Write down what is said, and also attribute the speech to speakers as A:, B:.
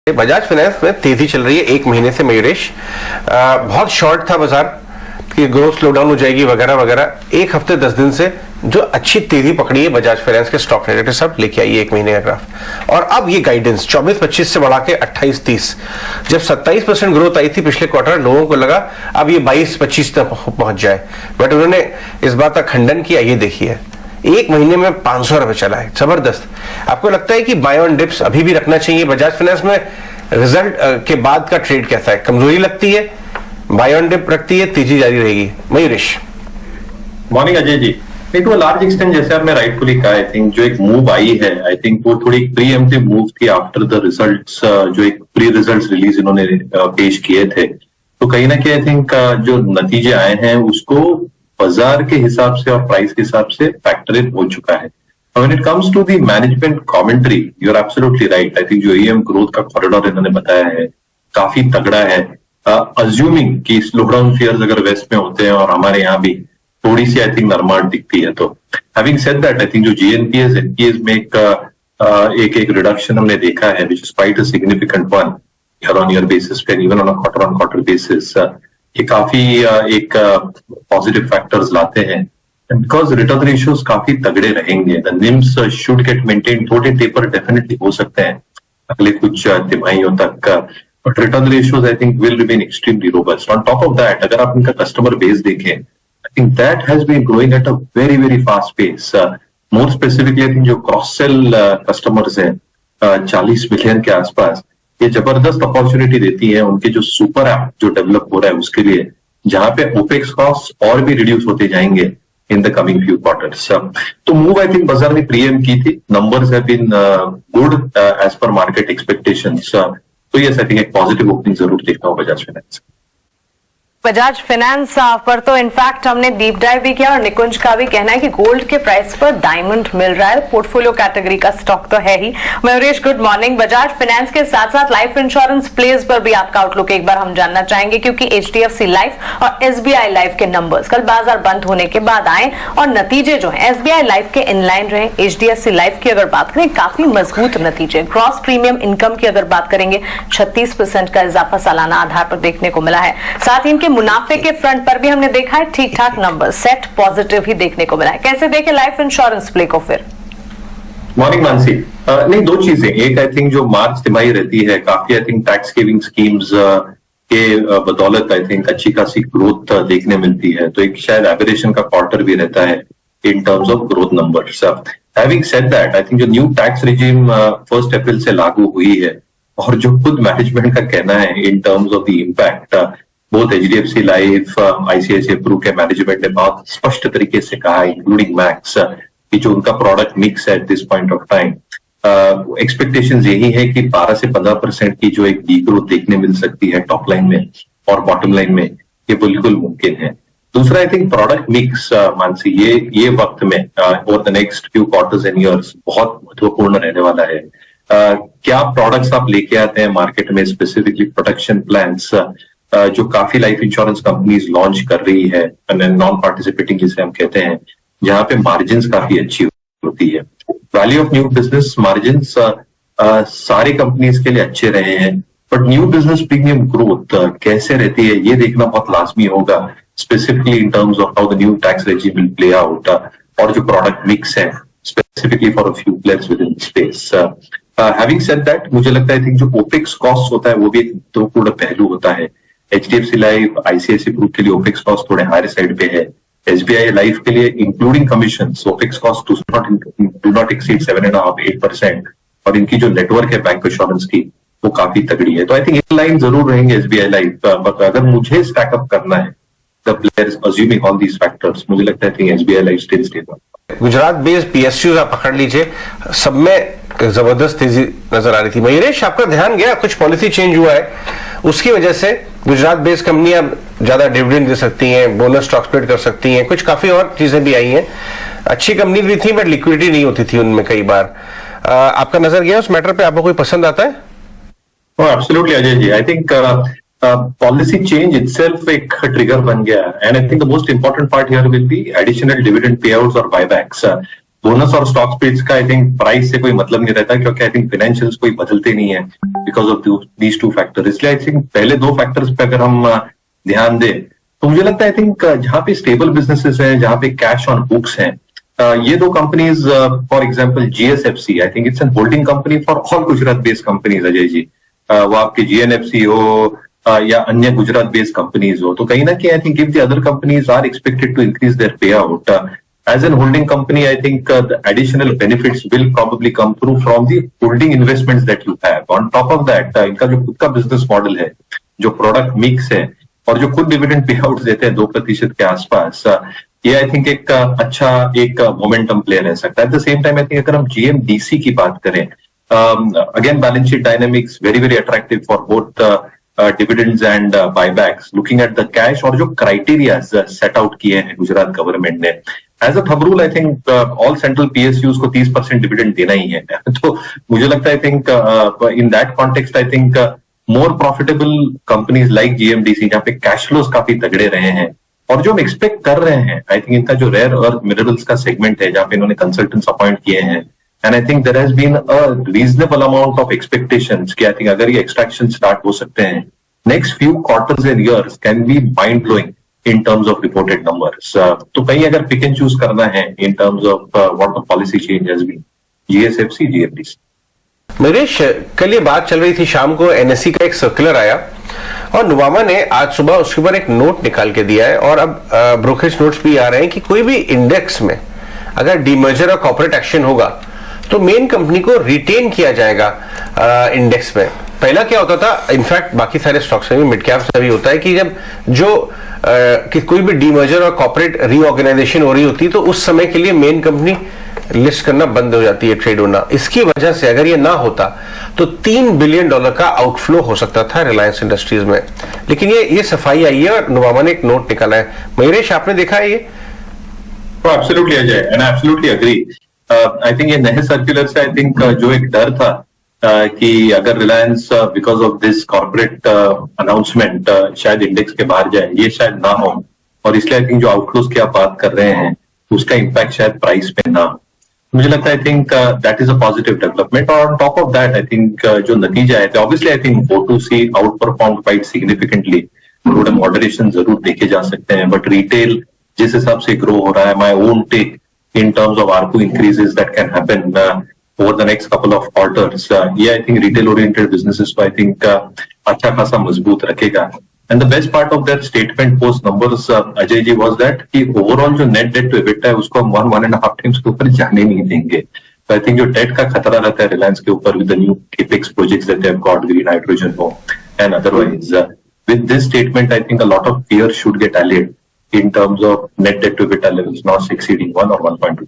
A: Bajaj finance में तेजी चल रही है एक महीने से मयूरेश। बहुत शॉर्ट था बाजार कि ग्रोथ स्लो डाउन हो जाएगी वगैरह वगैरह। एक हफ्ते 10 दिन से जो अच्छी तेजी पकड़ी है बजाज फाइनेंस के स्टॉक डायरेक्टर सब लेके आई है एक महीने का ग्राफ। और अब ये गाइडेंस 24-25 से बढ़ा के 28-30, जब 27% ग्रोथ आई थी पिछले क्वार्टर, लोगों को लगा अब ये 22-25 तक पहुंच जाए, बट उन्होंने इस बात का खंडन किया। ये देखिए एक महीने में 500 रुपए चला है, जबरदस्त। आपको लगता है कि बाय ऑन डिप्स अभी भी रखना चाहिए बजाज फाइनेंस में? रिजल्ट के बाद का ट्रेड कैसा है? कमजोरी लगती है, बाय ऑन डिप रखती है, तेजी जारी रहेगी? Mayuresh.
B: Morning Ajay ji. To large extent जैसे आपने राइटफुली कहा, आई थिंक जो एक मूव आई है, आई थिंक वो थोड़ी प्रीएम्प्टिव मूव थी आफ्टर द रिजल्ट्स, जो एक प्री रिजल्ट्स रिलीज इन्होंने पेश किए थे। तो कहीं ना कहीं आई थिंक जो नतीजे आए हैं उसको बाजार के हिसाब से और प्राइस के हिसाब से फैक्टर इन हो चुका है। When it comes to the management commentary, you're absolutely right. I think जो EM ग्रोथ का कॉरिडोर इन्होंने बताया है काफी तगड़ा है। अज्यूमिंग कि स्लोडाउन फियर्स अगर वेस्ट में होते हैं और हमारे यहाँ भी थोड़ी सी आई थिंक नरमाहट दिखती है, तो having said that I think जो GNPAs NPAs में एक रिडक्शन हमने देखा है, which is quite a significant one year on year basis पे, even on on quarter basis, ये काफी एक पॉजिटिव फैक्टर्स लाते हैं। And because return ratios काफी तगड़े रहेंगे, the NIMs should get maintained। थोड़े टेपर डेफिनेटली हो सकते हैं अगले कुछ तिमाहियों तक, but return ratios I think will remain extremely robust। On top of that, अगर आप इनका कस्टमर बेस देखें, I think that has been growing at a very very fast pace। More specifically, I think जो cross sell customers हैं 40 million के आसपास, ये जबरदस्त अपॉर्चुनिटी देती है उनके जो सुपर ऐप जो डेवलप हो रहा है उसके लिए, जहां पे ओपेक्स कॉस्ट और भी रिड्यूस होते जाएंगे in the coming few quarters। तो मूव आई थिंक बाजार ने प्रीएम की थी, numbers have been good as per market expectations. तो यस, आई थिंक एक पॉजिटिव ओपनिंग जरूर देखना होगा बजाज फाइनेंस।
C: बजाज फाइनेंस पर तो इनफैक्ट हमने डीप डाइव भी किया और निकुंज का भी कहना है कि गोल्ड के प्राइस पर डायमंड मिल रहा है, पोर्टफोलियो कैटेगरी का स्टॉक तो है ही। Mayuresh, good morning. Bajaj finance के साथ साथ लाइफ इंश्योरेंस प्लेस पर भी आपका आउटलुक एक बार हम जानना चाहेंगे, क्योंकि HDFC लाइफ और SBI लाइफ के नंबर्स कल बाजार बंद होने के बाद आए और नतीजे जो है SBI लाइफ के इनलाइन रहे। HDFC लाइफ की अगर बात करें, काफी मजबूत नतीजे। ग्रॉस प्रीमियम इनकम की अगर बात करेंगे, 36% का इजाफा सालाना आधार पर देखने को मिला है। साथ ही इनके मुनाफे के फ्रंट पर भी हमने देखा है ठीक ठाक नंबर, सेट पॉजिटिव ही देखने को मिला है। कैसे देखे लाइफ इंश्योरेंस प्ले को फिर?
B: मॉर्निंग मानसी। नहीं, दो चीजें। एक आई थिंक जो मार्च तिमाही रहती है, काफी I think tax saving schemes के बदौलत आई थिंक अच्छी खासी ग्रोथ देखने मिलती है, तो एक शायद एवरेशन का क्वार्टर भी रहता है in terms of growth numbers. Having said that, I think जो न्यू टैक्स रिजीम 1 अप्रैल से लागू हुई है और जो खुद मैनेजमेंट का कहना है in terms of the impact, both HDFC life, ICICI Pru के मैनेजमेंट ने बहुत स्पष्ट तरीके से कहा, इंक्लूडिंग मैक्स, कि जो उनका प्रोडक्ट मिक्स है at this point of time, expectations यही है कि 12 से 15% की जो एक डी ग्रोथ देखने मिल सकती है टॉप लाइन में और बॉटम लाइन में, ये बिल्कुल मुमकिन है। दूसरा I think product mix, Mansi, ये वक्त में over the next few quarters and years बहुत महत्वपूर्ण रहने वाला है। क्या प्रोडक्ट्स आप लेके आते हैं मार्केट में, स्पेसिफिकली प्रोटेक्शन प्लान्स जो काफी लाइफ इंश्योरेंस कंपनीज लॉन्च कर रही है, नॉन पार्टिसिपेटिंग जिसे हम कहते हैं, जहां पे मार्जिन्स काफी अच्छी होती है। Value of new business margins सारी कंपनीज के लिए अच्छे रहे हैं, but new business premium growth कैसे रहती है ये देखना बहुत लाजमी होगा, specifically in terms of how the new tax regime will play out, और जो प्रोडक्ट मिक्स है specifically for a few players with in space. Having said that, मुझे लगता है थिंक जो ओपेक्स कॉस्ट होता है वो भी एक महत्वपूर्ण पहलू होता है। HDFC लाइफ, ICICI ग्रुप के लिए ओपेक्स कॉस्ट थोड़े हायर साइड पे है। SBI लाइफ के लिए including commission opex cost do not exceed 7.5-8%, और इनकी जो नेटवर्क है बैंक इंश्योरेंस की वो काफी तगड़ी है। तो आई थिंक इन लाइन जरूर रहेंगे SBI लाइफ, बट अगर मुझे स्टैकअप करना है the players assuming all these factors, मुझे लगता है SBI life still stable.
A: Gujarat based PSUs आप पकड़ लीजिए, सब में जबरदस्त तेजी नजर आ रही थी। मयूरेश, आपका ध्यान गया कुछ पॉलिसी चेंज हुआ है, उसकी वजह से गुजरात बेस्ड कंपनियां ज्यादा डिविडेंड दे सकती हैं, बोनस स्टॉक स्प्लिट कर सकती हैं, कुछ काफी और चीजें भी आई हैं। अच्छी कंपनी भी थी बट लिक्विडिटी नहीं होती थी उनमें कई बार। आपका नजर गया उस मैटर पे? आपको कोई पसंद आता है?
B: Absolutely Ajay ji, I think policy change itself एक ट्रिगर बन गया, and I think the most important part here will be additional dividend payouts और बायबैक्स। बोनस और स्टॉक स्प्लिट्स का आई थिंक प्राइस से कोई मतलब नहीं रहता, क्योंकि आई थिंक फाइनेंशियल्स कोई बदलते नहीं है because of these two factor. इसलिए आई थिंक पहले दो फैक्टर्स पे अगर हम ध्यान दें तो मुझे लगता है आई थिंक जहां पे स्टेबल बिजनेसेस हैं, जहां पे कैश ऑन बुक्स हैं, ये दो companies for example GSFC, I think it's an holding company for all Gujarat based companies Ajay ji, वो आपके जीएनएफसी हो या अन्य गुजरात बेस्ड कंपनीज हो, तो कहीं ना कहीं I think if the other companies are expected to increase their payout as an holding company, I think the additional benefits will probably come through from the holding investments that you have. On top of that, इनका जो खुद का business model है, जो product mix है और जो खुद डिविडेंड पे आउट देते हैं 2% के आसपास, ये आई थिंक एक अच्छा एक मोमेंटम प्ले रह सकता है। At the same time I think अगर हम जीएमडीसी की बात करें, again balance sheet dynamics very very attractive for both dividends and buybacks, looking at the cash और जो क्राइटेरिया सेट आउट किए हैं गुजरात गवर्नमेंट ने। As a thumb rule I think all central PSUs को 30% डिविडेंड देना ही है। तो मुझे लगता है I think in that context I think more profitable companies like GMDC, जहाँ पे कैश फ्लोज काफी तगड़े रहे हैं और जो हम एक्सपेक्ट कर रहे हैं, आई थिंक इनका जो रेयर अर्थ मिनरल्स का सेगमेंट है जहाँ पे इन्होंने कंसल्टेंट्स अपॉइंट किए हैं, and I think there has been a reasonable amount of expectations कि आई थिंक अगर ये एक्सट्रैक्शन स्टार्ट हो सकते हैं, next few quarters and years can be mind blowing in terms of reported numbers. तो कहीं अगर pick and choose करना है in terms of what the policy change has been, GSFC, GFDC.
A: Naresh, कल ये बात चल रही थी, शाम को एनएससी का एक सर्कुलर आया और नुवामा ने आज सुबह उसके ऊपर एक नोट निकाल के दिया है और अब ब्रोकरेज नोट्स भी आ रहे हैं कि कोई भी इंडेक्स में अगर डीमर्जर और कॉर्पोरेट एक्शन होगा तो मेन कंपनी को रिटेन किया जाएगा इंडेक्स में। पहला क्या होता था, इनफैक्ट बाकी सारे स्टॉक्स में भी, मिड कैप्स में भी होता है कि जब जो कि कोई भी डीमर्जर और कॉर्पोरेट रीऑर्गेनाइजेशन हो रही होती तो उस समय के लिए मेन कंपनी लिस्ट करना बंद हो जाती है, ट्रेड होना। इसकी वजह से अगर ये ना होता तो $3 बिलियन का आउटफ्लो हो सकता था रिलायंस इंडस्ट्रीज में, लेकिन ये सफाई आई है और नुवामा ने एक नोट निकाला है। मयूरेश, आपने देखा है ये?
B: Absolutely Ajay, and I absolutely agree. I think ये नए सर्कुलर से आई थिंक जो एक डर था कि अगर Reliance because of this corporate announcement शायद इंडेक्स के बाहर जाए, ये शायद ना हो, और इसलिए आई थिंक जो आउटफ्लोज की आप बात कर रहे हैं उसका इम्पैक्ट शायद प्राइस पे ना। मुझे लगता है I think that is a positive development. और on top of that I think जो नतीजा है, obviously I think O2C outperform quite significantly, थोड़ा मॉडरेशन जरूर देखे जा सकते हैं, बट रिटेल जिस हिसाब से ग्रो हो रहा है, my own take in terms of ARPU increases that can happen over the next couple of quarters. Yeah, I think retail-oriented businesses, so I think अच्छा खासा मजबूत रखेगा. And the best part of that statement post numbers, Ajay ji, was that कि overall जो net debt to EBITDA है उसको हम 1.5 times के ऊपर जाने नहीं देंगे. So I think जो debt का खतरा रहता है Reliance के ऊपर with the new capex projects that they have got, green hydrogen हो and otherwise, with this statement I think a lot of fear should get allayed in terms of net debt to EBITDA levels not exceeding 1 or 1.2.